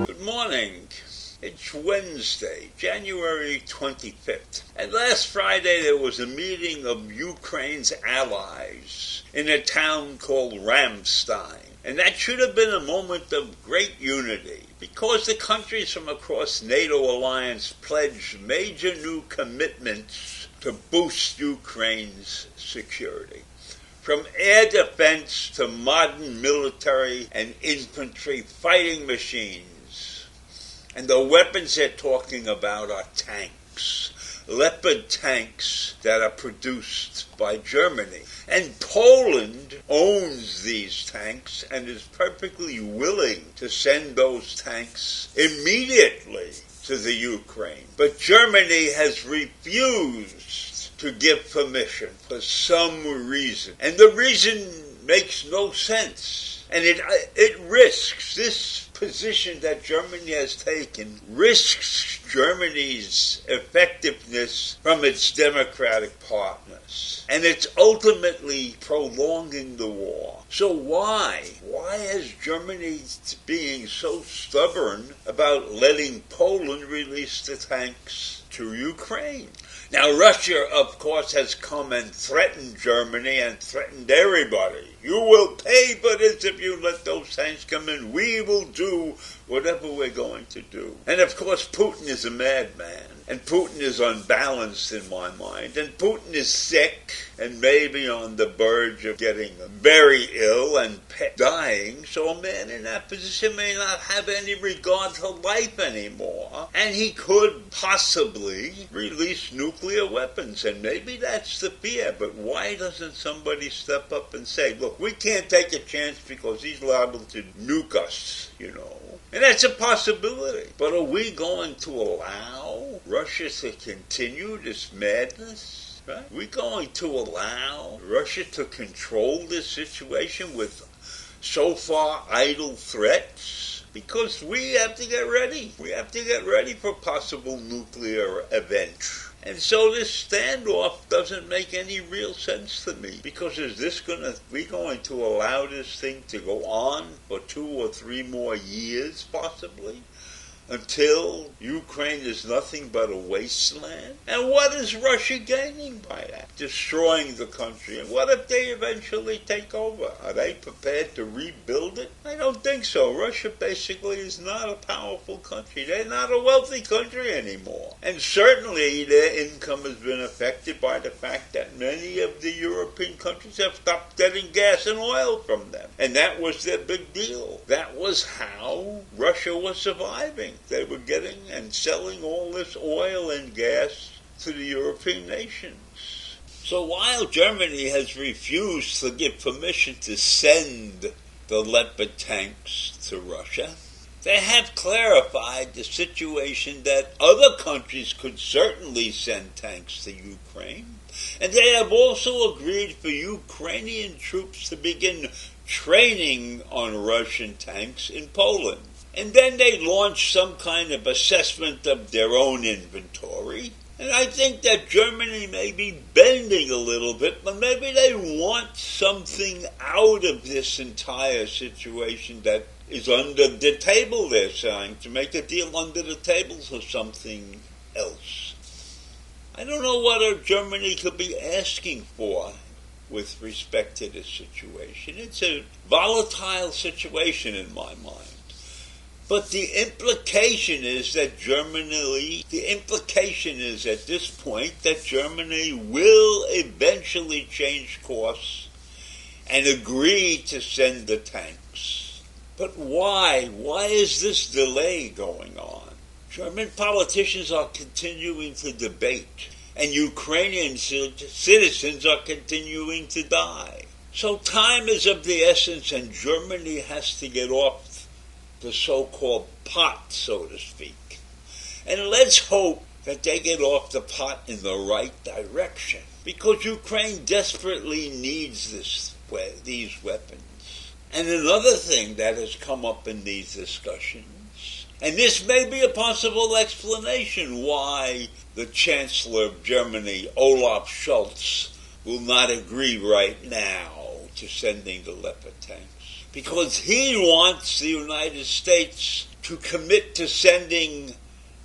Good morning. It's Wednesday, January 25th. And last Friday there was a meeting of Ukraine's allies in a town called Ramstein. And that should have been a moment of great unity because the countries from across NATO alliance pledged major new commitments to boost Ukraine's security. From air defense to modern military and infantry fighting machines. And the weapons they're talking about are tanks. Leopard tanks that are produced by Germany. And Poland owns these tanks and is perfectly willing to send those tanks immediately to the Ukraine. But Germany has refused to give permission for some reason. And the reason makes no sense. And it risks, this position that Germany has taken, risks Germany's effectiveness from its democratic partners. And it's ultimately prolonging the war. So why? Why is Germany being so stubborn about letting Poland release the tanks to Ukraine? Now, Russia, of course, has come and threatened Germany and threatened everybody. You will pay for this if you let those tanks come in. We will do whatever we're going to do. And, of course, Putin is a madman. And Putin is unbalanced in my mind. And Putin is sick and maybe on the verge of getting very ill and dying. So a man in that position may not have any regard for life anymore. And he could possibly release nuclear weapons. And maybe that's the fear. But why doesn't somebody step up and say, look, we can't take a chance because he's liable to nuke us, you know. And that's a possibility. But are we going to allow Russia to continue this madness? Right? Are we going to allow Russia to control this situation with so far idle threats? Because we have to get ready. We have to get ready for possible nuclear event. And so this standoff doesn't make any real sense to me. Because is we going to allow this thing to go on for 2 or 3 more years, possibly? Until Ukraine is nothing but a wasteland? And what is Russia gaining by that? Destroying the country. And what if they eventually take over? Are they prepared to rebuild it? I don't think so. Russia basically is not a powerful country. They're not a wealthy country anymore. And certainly their income has been affected by the fact that many of the European countries have stopped getting gas and oil from them. And that was their big deal. That was how Russia was surviving. They were getting and selling all this oil and gas to the European nations. So while Germany has refused to give permission to send the Leopard tanks to Russia, they have clarified the situation that other countries could certainly send tanks to Ukraine. And they have also agreed for Ukrainian troops to begin training on Russian tanks in Poland. And then they launch some kind of assessment of their own inventory. And I think that Germany may be bending a little bit, but maybe they want something out of this entire situation that is under the table, they're saying, to make a deal under the table for something else. I don't know what Germany could be asking for with respect to this situation. It's a volatile situation in my mind. But the implication is at this point that Germany will eventually change course and agree to send the tanks. But why? Why is this delay going on? German politicians are continuing to debate, and Ukrainian citizens are continuing to die. So time is of the essence, and Germany has to get off the so-called pot, so to speak. And let's hope that they get off the pot in the right direction, because Ukraine desperately needs these weapons. And another thing that has come up in these discussions, and this may be a possible explanation why the Chancellor of Germany, Olaf Scholz, will not agree right now to sending the Leopard tanks. Because he wants the United States to commit to sending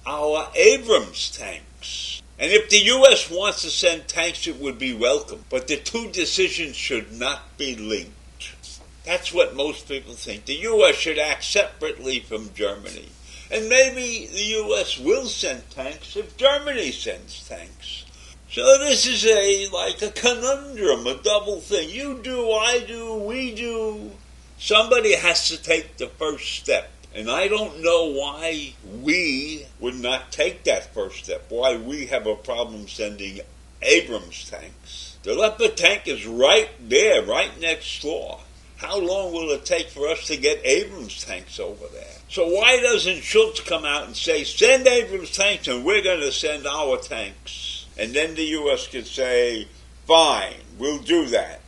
our Abrams tanks. And if the U.S. wants to send tanks, it would be welcome. But the two decisions should not be linked. That's what most people think. The U.S. should act separately from Germany. And maybe the U.S. will send tanks if Germany sends tanks. So this is like a conundrum, a double thing. You do, I do, we do. Somebody has to take the first step. And I don't know why we would not take that first step, why we have a problem sending Abrams tanks. The Leopard tank is right there, right next door. How long will it take for us to get Abrams tanks over there? So why doesn't Schultz come out and say, send Abrams tanks and we're going to send our tanks? And then the U.S. could say, fine, we'll do that.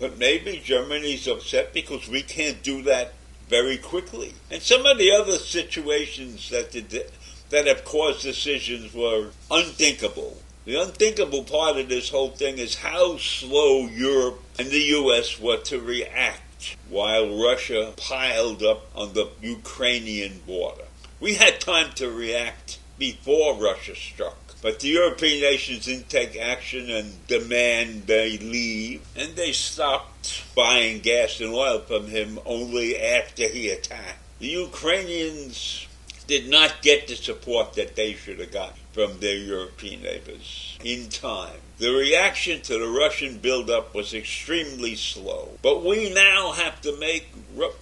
But maybe Germany's upset because we can't do that very quickly. And some of the other situations that have caused decisions were unthinkable. The unthinkable part of this whole thing is how slow Europe and the U.S. were to react while Russia piled up on the Ukrainian border. We had time to react before Russia struck. But the European nations didn't take action and demand they leave. And they stopped buying gas and oil from him only after he attacked. The Ukrainians did not get the support that they should have got from their European neighbors in time. The reaction to the Russian buildup was extremely slow. But we now have to make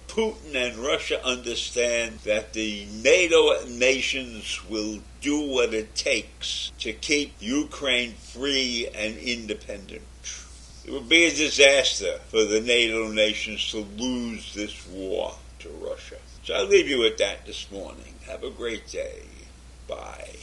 Putin and Russia understand that the NATO nations will do what it takes to keep Ukraine free and independent. It would be a disaster for the NATO nations to lose this war to Russia. So I'll leave you with that this morning. Have a great day. Bye.